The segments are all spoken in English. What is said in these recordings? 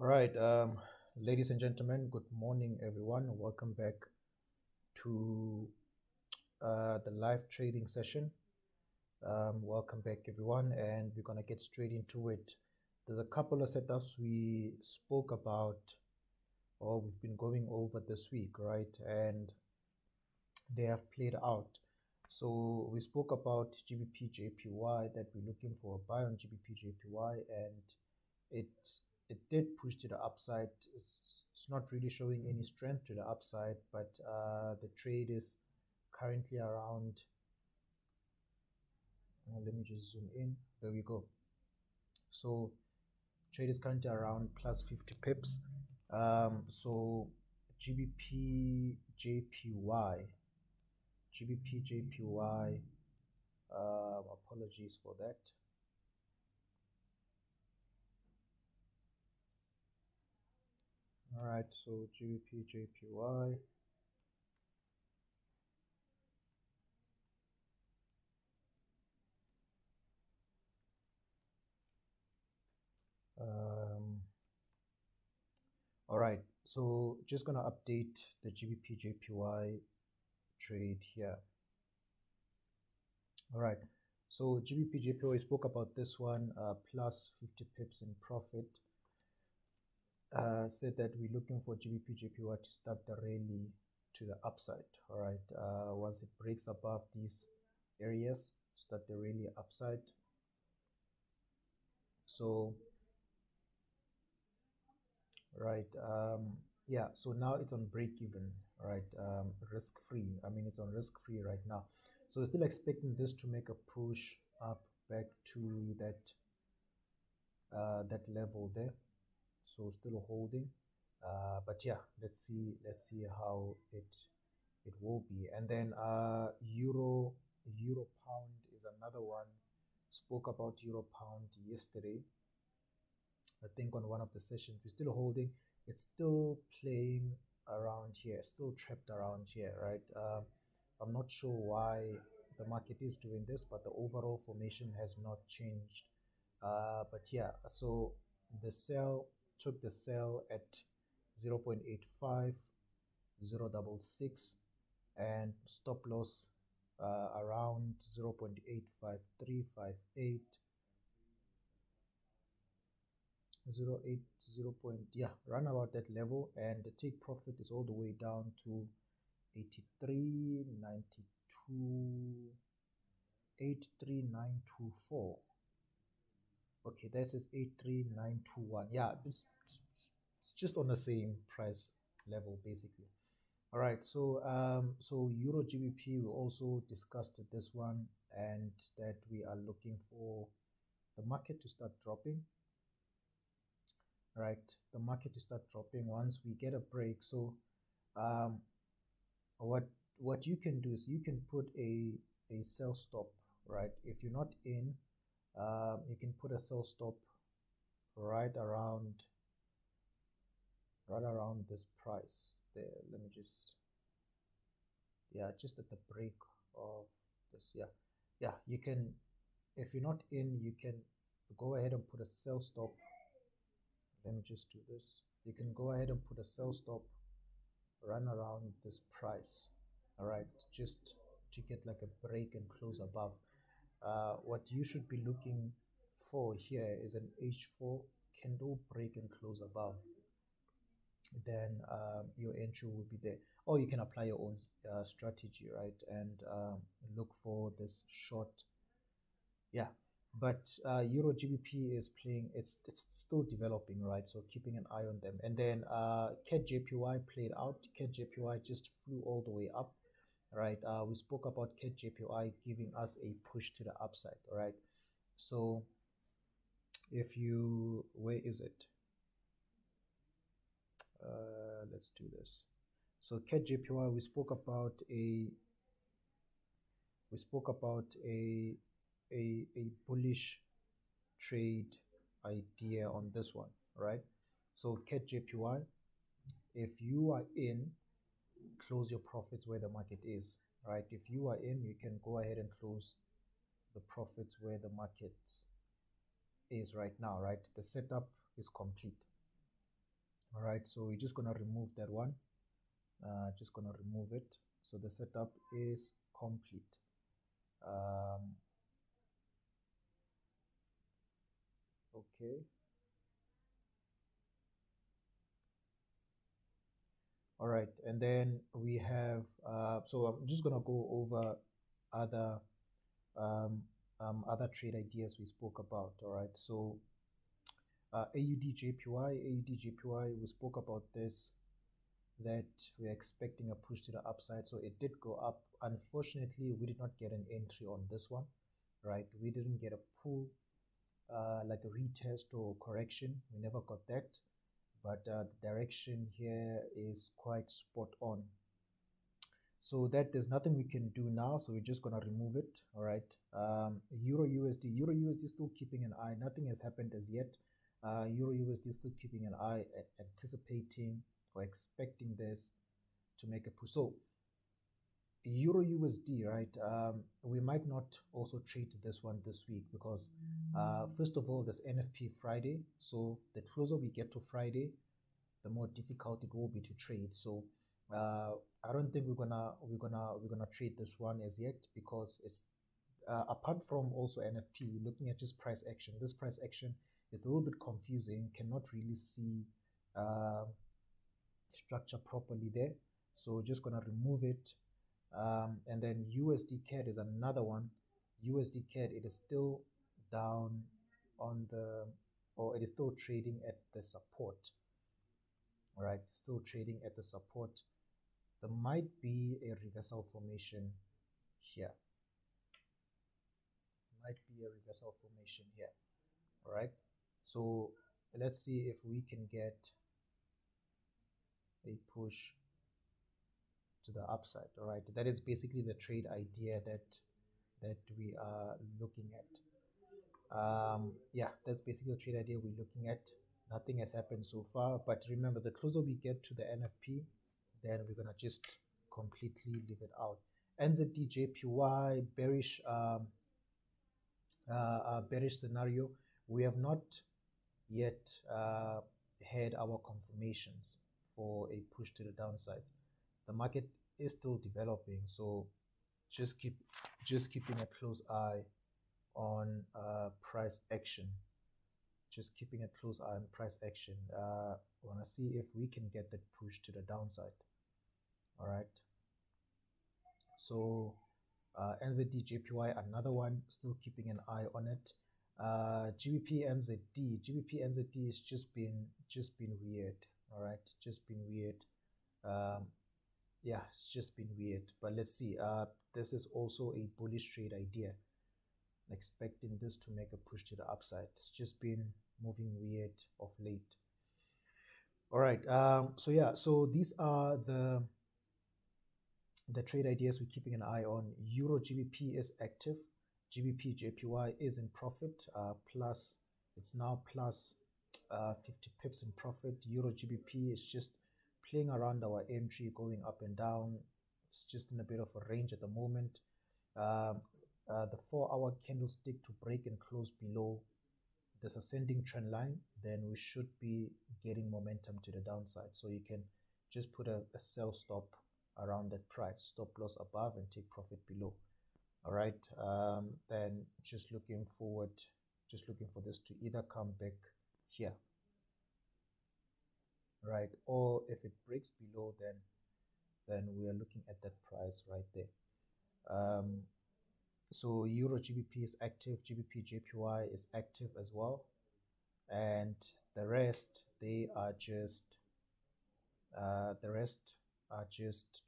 All right, ladies and gentlemen, good morning, everyone. Welcome back to the live trading session. Welcome back, everyone, and we're gonna get straight into it. There's a couple of setups we spoke about or we've been going over this week, right? And they have played out. So we spoke about GBP JPY that we're looking for a buy on GBP JPY, and it it did push to the upside. It's not really showing any strength to the upside, but the trade is currently around. Let me just zoom in. There we go. So trade is currently around plus 50 pips. So GBP JPY, GBP JPY. Apologies for that. All right, so GBP JPY. All right, so just gonna update the GBP JPY trade here. All right, so GBP JPY, spoke about this one, plus 50 pips in profit. Said that we're looking for GBP JPY to start the rally to the upside. All right, once it breaks above these areas, start the rally upside. So right, yeah, so now it's on break even, right? Risk free. I mean, it's on risk free right now. So we're still expecting this to make a push up back to that level there. So still holding, but yeah, let's see how it will be. And then euro pound is another one. Spoke about euro pound yesterday, I think, on one of the sessions. We're still holding. It's still playing around here, still trapped around here, right? I'm not sure why the market is doing this, but the overall formation has not changed. But yeah, so the sell took the sell at 0.85, 0.66, and stop loss around 0.85358. 0.80 point, yeah, run about that level, and the take profit is all the way down to 83.92, 83924. Okay, that is 83921. Yeah, it's just on the same price level basically. All right, so Euro GBP, we also discussed this one, and that we are looking for the market to start dropping, right? The market to start dropping once we get a break. So um, what you can do is you can put a sell stop, right? If you're not in, you can put a sell stop right around this price there. Let me just, yeah, just at the break of this. Yeah, yeah, you can, if you're not in, you can go ahead and put a sell stop. Let me just do this. You can go ahead and put a sell stop, run around this price. All right, just to get like a break and close above. What you should be looking for here is an H4 candle break and close above. Then your entry will be there, or you can apply your own strategy, right? And look for this short, yeah. But Euro GBP is playing, it's still developing, right? So keeping an eye on them. And then CAD JPY played out. CAD JPY just flew all the way up, right? We spoke about CAD JPY giving us a push to the upside, all right? So if you, where is it? Let's do this. So CAD JPY, we spoke about a bullish trade idea on this one, right? So CAD JPY, if you are in, close your profits where the market is, right? If you are in, you can go ahead and close the profits where the market is right now, right? The setup is complete. All right, so we're just gonna remove that one. Just gonna remove it. So the setup is complete. Okay. All right, and then we have, so I'm just gonna go over other um, other trade ideas we spoke about. All right, so AUD JPY, AUD JPY, we spoke about this, that we're expecting a push to the upside. So it did go up. Unfortunately, we did not get an entry on this one, right? We didn't get a pull, like a retest or correction. We never got that. But the direction here is quite spot on. So that there's nothing we can do now, so we're just gonna remove it. All right. Euro USD still keeping an eye. Nothing has happened as yet. Euro USD still keeping an eye, anticipating or expecting this to make a push. So Euro USD, right? We might not also trade this one this week because first of all, there's NFP Friday. So the closer we get to Friday, the more difficult it will be to trade. So I don't think we're gonna trade this one as yet because it's apart from also NFP, looking at just price action. This price action is a little bit confusing. Cannot really see structure properly there. So just gonna remove it. And then USD CAD is another one. USD CAD, it is still down on the, or it is still trading at the support. All right, still trading at the support. There might be a reversal formation here. Might be a reversal formation here. All right, so let's see if we can get a push to the upside. All right, that is basically the trade idea that we are looking at. Yeah, that's basically the trade idea we're looking at. Nothing has happened so far, but remember, the closer we get to the NFP, then we're gonna just completely leave it out. NZD JPY bearish, bearish scenario. We have not yet had our confirmations for a push to the downside. The market is still developing, so just keeping a close eye on price action. Just keeping a close eye on price action. Want to see if we can get that push to the downside. All right. So NZD JPY, another one, still keeping an eye on it. GBP NZD has just been weird. All right, just been weird. Yeah, it's just been weird. But let's see. This is also a bullish trade idea. Expecting this to make a push to the upside. It's just been moving weird of late. All right. So yeah. So these are the trade ideas we're keeping an eye on. Euro GBP is active. GBP JPY is in profit. Plus, it's now plus 50 pips in profit. Euro GBP is just playing around our entry, going up and down. It's just in a bit of a range at the moment. The 4-hour candlestick to break and close below this ascending trend line, then we should be getting momentum to the downside. So you can just put a sell stop around that price, stop loss above and take profit below. All right, then just looking forward, just looking for this to either come back here, right, or if it breaks below, then we are looking at that price right there. So Euro GBP is active, GBP JPY is active as well, and the rest are just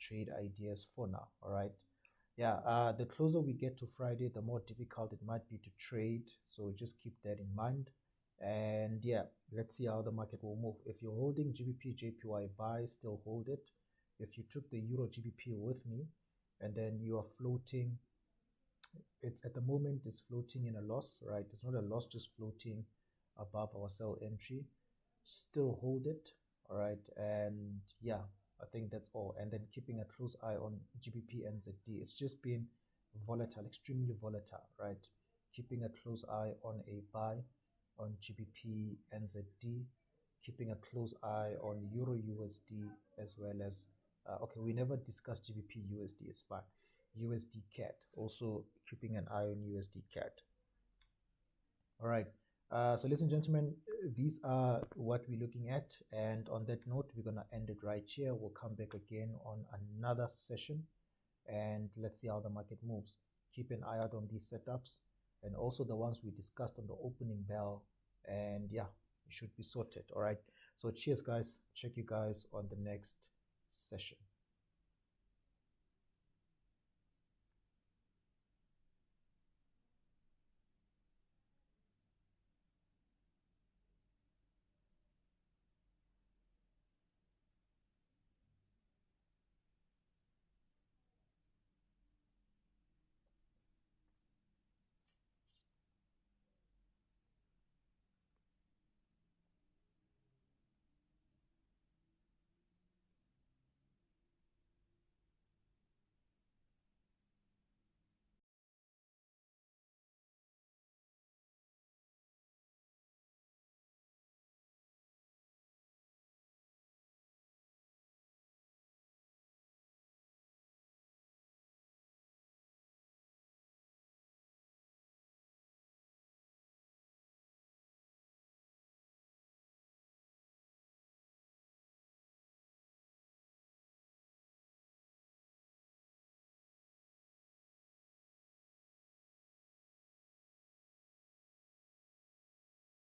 trade ideas for now. All right. Yeah, the closer we get to Friday, the more difficult it might be to trade. So just keep that in mind. And yeah, let's see how the market will move. If you're holding GBP JPY buy, still hold it. If you took the Euro GBP with me and then you are floating, it's at the moment it's floating in a loss, right? It's not a loss, just floating above our sell entry. Still hold it. All right. And yeah, I think that's all. And then keeping a close eye on GBP NZD. It's just been volatile, extremely volatile, right? Keeping a close eye on a buy on GBP NZD. keeping a close eye on Euro USD as well as okay, we never discussed GBP USD, it's fine. USD CAD, also keeping an eye on USD CAD. All right. So ladies and gentlemen, these are what we're looking at. And on that note, we're going to end it right here. We'll come back again on another session and let's see how the market moves. Keep an eye out on these setups and also the ones we discussed on the opening bell. And yeah, it should be sorted. All right. So cheers, guys. Check you guys on the next session.